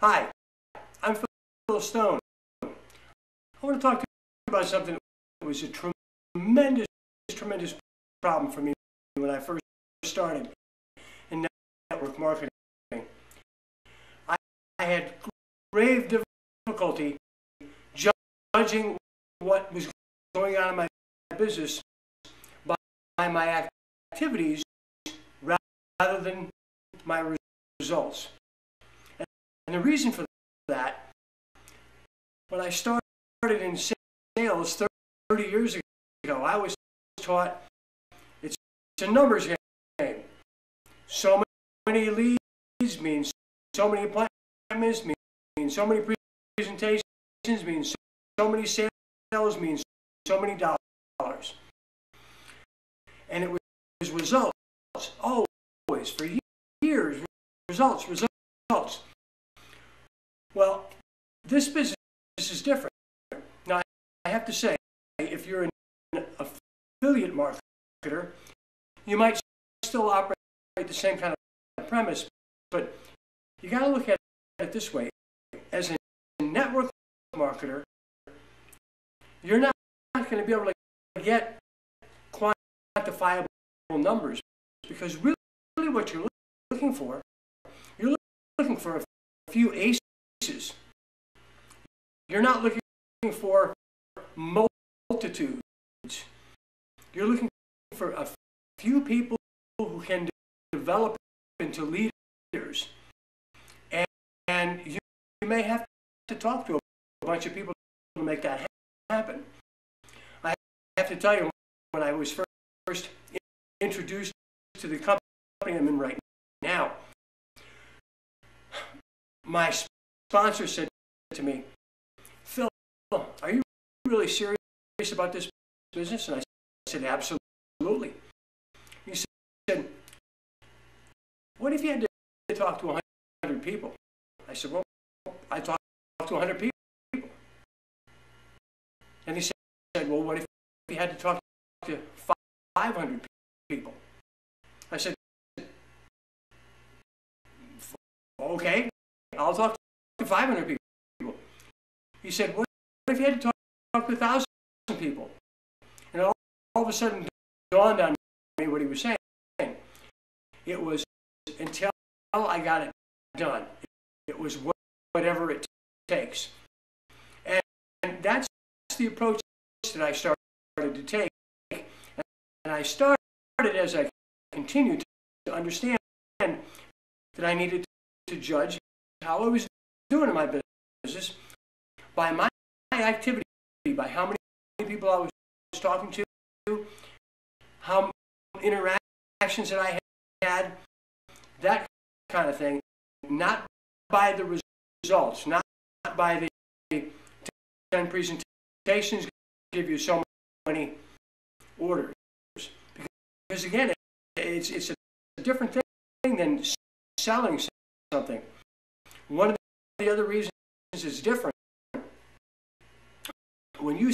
Hi, I'm Phil Stone. I want to talk to you about something that was a tremendous problem for me when I first started in network marketing. I had grave difficulty judging what was going on in my business by my activities rather than my results. And the reason for that, when I started in sales 30 years ago, I was taught it's a numbers game. So many leads means so many appointments, means so many presentations, means so many sales, means so many dollars. And it was results, always, for years, results. Well, this business is different. Now, I have to say, if you're an affiliate marketer, you might still operate the same kind of premise, but you got to look at it this way. As a network marketer, you're not going to be able to get quantifiable numbers, because really what you're looking for a few aces. You're not looking for multitudes. You're looking for a few people who can develop into leaders. And you may have to talk to a bunch of people to make that happen. I have to tell you, when I was first introduced to the company I'm in right now, my sponsor said to me, "Phil, are you really serious about this business?" And I said, "Absolutely." He said, "What if you had to talk to 100 people?" I said, "Well, I talked to 100 people." And he said, "Well, what if you had to talk to 500 people?" I said, "Okay, I'll talk to 500 people." He said, "What if you had to talk to 1,000 people?" And all of a sudden dawned on me what he was saying. It was until I got it done. It was whatever it takes. And that's the approach that I started to take. And I started, as I continued, to understand that I needed to judge how I was doing in my business by my activity, by how many people I was talking to, how interactions that I had, that kind of thing, not by the results, not by the 10 presentations give you so many orders. Because again, it's a different thing than selling something. One of the other reasons it's different, when you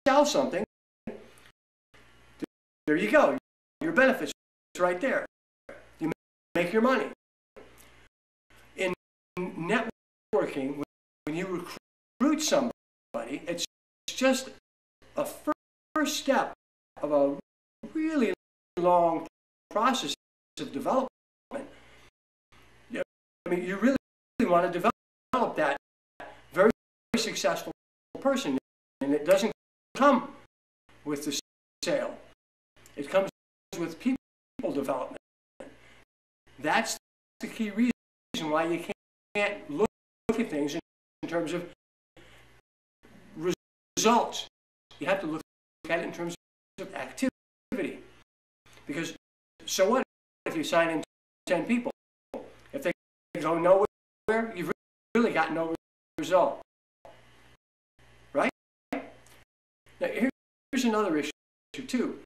sell something, there you go, your benefits right there. You make your money. In networking, when you recruit somebody, it's just a first step of a really long process of development. I mean, you really want to develop that very successful person, and it doesn't come with the sale. It comes with people development. That's the key reason why you can't look at things in terms of results. You have to look at it in terms of activity. Because so what if you sign in 10 people? If they go nowhere, you've really got no result. Right? Now, here's another issue too.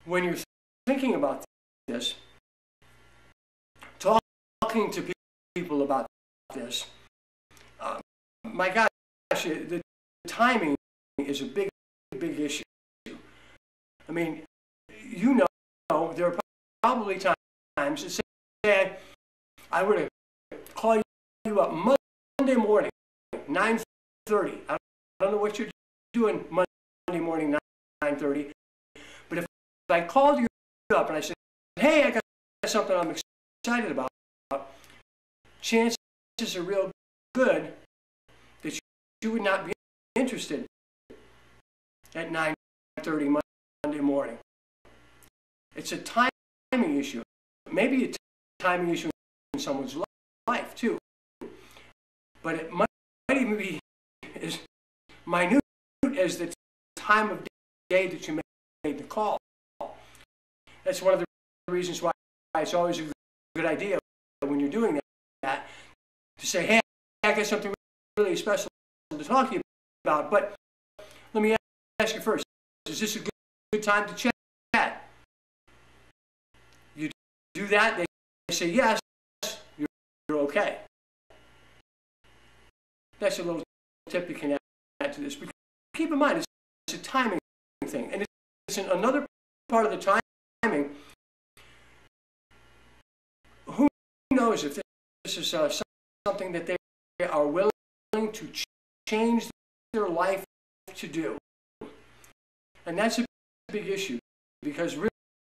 When you're thinking about this, talking to people about this, my gosh, the timing is a big issue. I mean, you know, there are probably times that say I would have called you up Monday morning, 9:30. I don't know what you're doing Monday morning, 9:30. But if I called you up and I said, hey, I got something I'm excited about, chances are real good that you would not be interested at 9:30 Monday morning. It's a timing issue. Maybe a timing issue in someone's life too. But it might even be as minute as the time of day that you made the call. That's one of the reasons why it's always a good idea when you're doing that to say, hey, I got something really special to talk to you about, but let me ask you first, is this a good time to chat? You do that, they say yes, you're okay. That's a little tip you can add to this. But keep in mind, it's a timing thing. And it's another part of the timing. Who knows if this is something that they are willing to change their life to do. And that's a big issue, because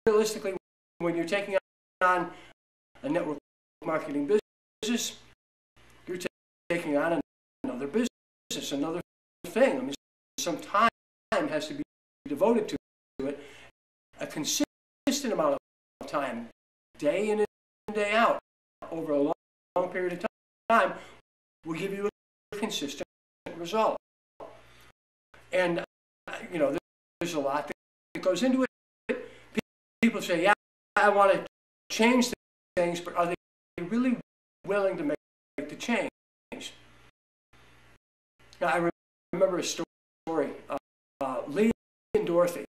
realistically, when you're taking on a network marketing business, you're taking on another business, another thing. I mean, some time has to be devoted to it, a consistent amount of time, day in and day out, over a long period of time, will give you a consistent result. And, you know, there's a lot that goes into it. People say, yeah, I want to change things, but are they really willing to make the change? Now, I remember a story. Lee and Dorothy,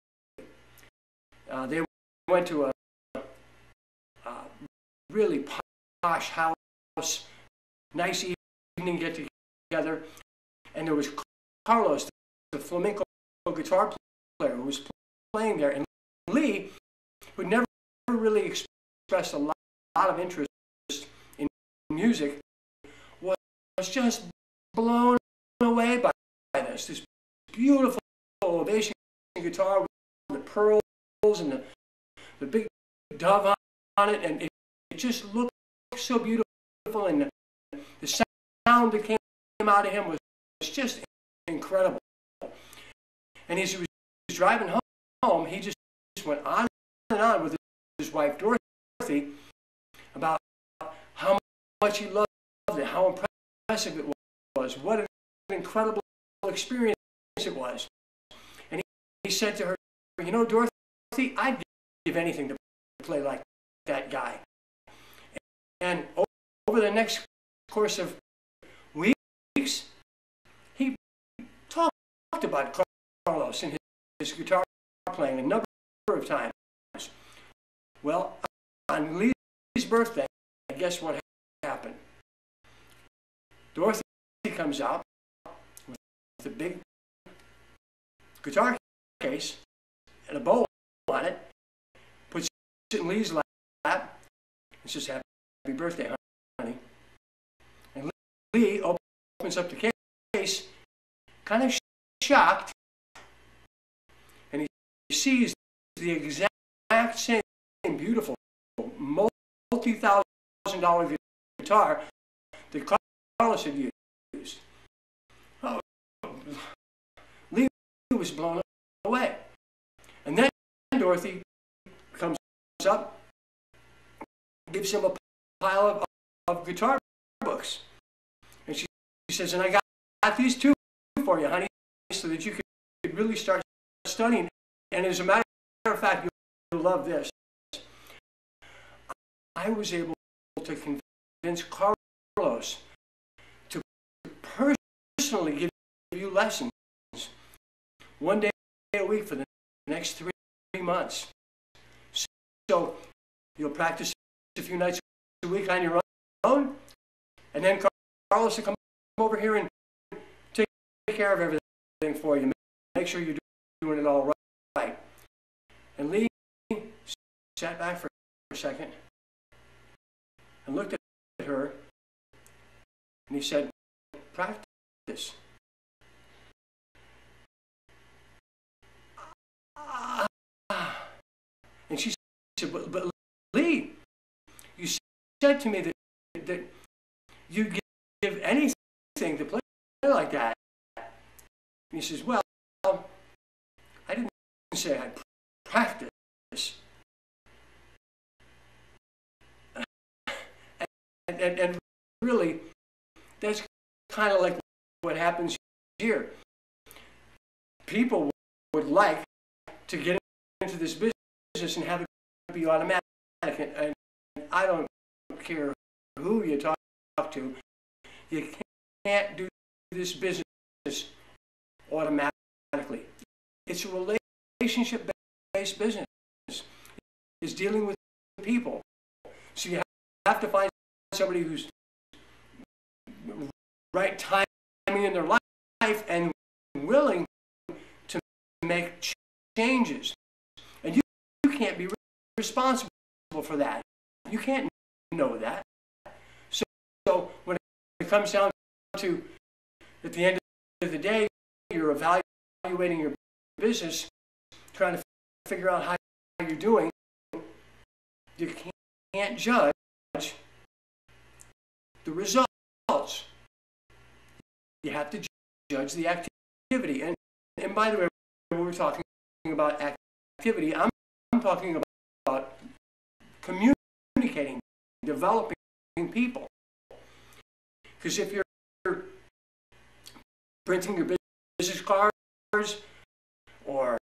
they went to a really posh house, nice evening get together, and there was Carlos, the flamenco guitar player, who was playing there, and Lee, who never really expressed a lot of interest in music, was just blown away by this beautiful Ovation guitar with the pearls and the big dove on it, and it just looked so beautiful, and the sound that came out of him was just incredible. And as he was driving home, he just went on and on with his wife Dorothy about how much he loved it, how impressive it was, what an incredible experience it was. And he said to her, you know, Dorothy, I'd give anything to play like that guy. And over the next course of weeks, he talked about Carlos and his guitar playing a number of times. Well, on Lee's birthday, guess what happened? Dorothy comes out with a big guitar case and a bow on it, puts it in Lee's lap, and says, happy birthday, honey. And Lee opens up the case, kind of shocked, and he sees the exact same beautiful multi-$1,000 guitar that Carlos had used. Oh, Lee was blown away. And then Dorothy comes up, gives him a pile of guitar books. And she says, and I got these two for you, honey, so that you could really start studying. And as a matter of fact, you'll love this. I was able to convince Carlos to personally give you lessons one day a week for the next 3 months. So you'll practice a few nights a week on your own, and then Carlos will come over here and take care of everything for you. Make sure you're doing it all right. And Lee sat back for a second and looked at her he said, practice. And she said, but Lee, you said to me that you'd give anything to play like that. And he says, well, I didn't say I'd practice. And really, that's kind of like what happens here. People would like to get into this business and have it be automatic. And I don't care who you talk to. You can't do this business automatically. It's a relationship-based business. It's dealing with people. So you have to find somebody who's right timing in their life and willing to make changes. And you can't be responsible for that. You can't know that. So when it comes down to, at the end of the day, you're evaluating your business, trying to figure out how you're doing, you can't judge the results. You have to judge the activity. And by the way, when we're talking about activity, I'm talking about communicating, developing people. Because if you're printing your business cards or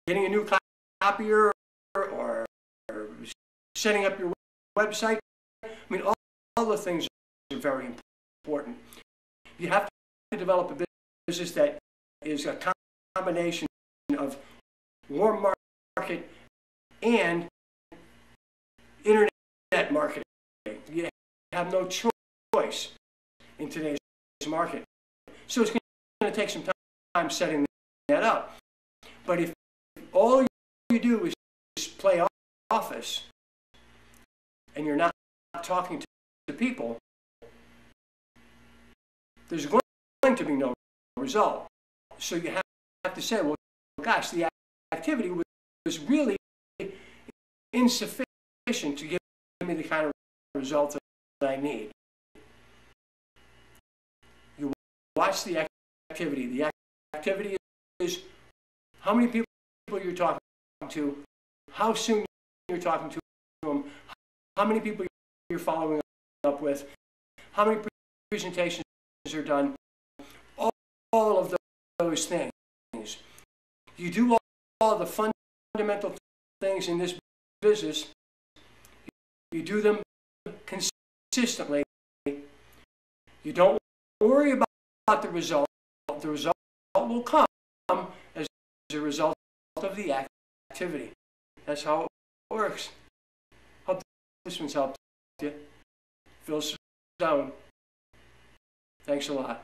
getting a new copier or setting up your website, I mean, all the things are very important. You have to develop a business that is a combination of warm market and internet marketing. You have no choice in today's market. So it's going to take some time setting that up. But if all you do is play office and you're not talking to people, there's going to be no result. So you have to say, well, gosh, the activity was really insufficient to give me the kind of result that I need. You watch the activity. The activity is how many people you're talking to, how soon you're talking to them, how many people you're following up with, how many presentations are done, all of those things. You do all the fundamental things in this business, you do them consistently. You don't worry about the result. The result will come as a result of the activity. That's how it works. Hope this one's helped you. Phil Stone. Thanks a lot.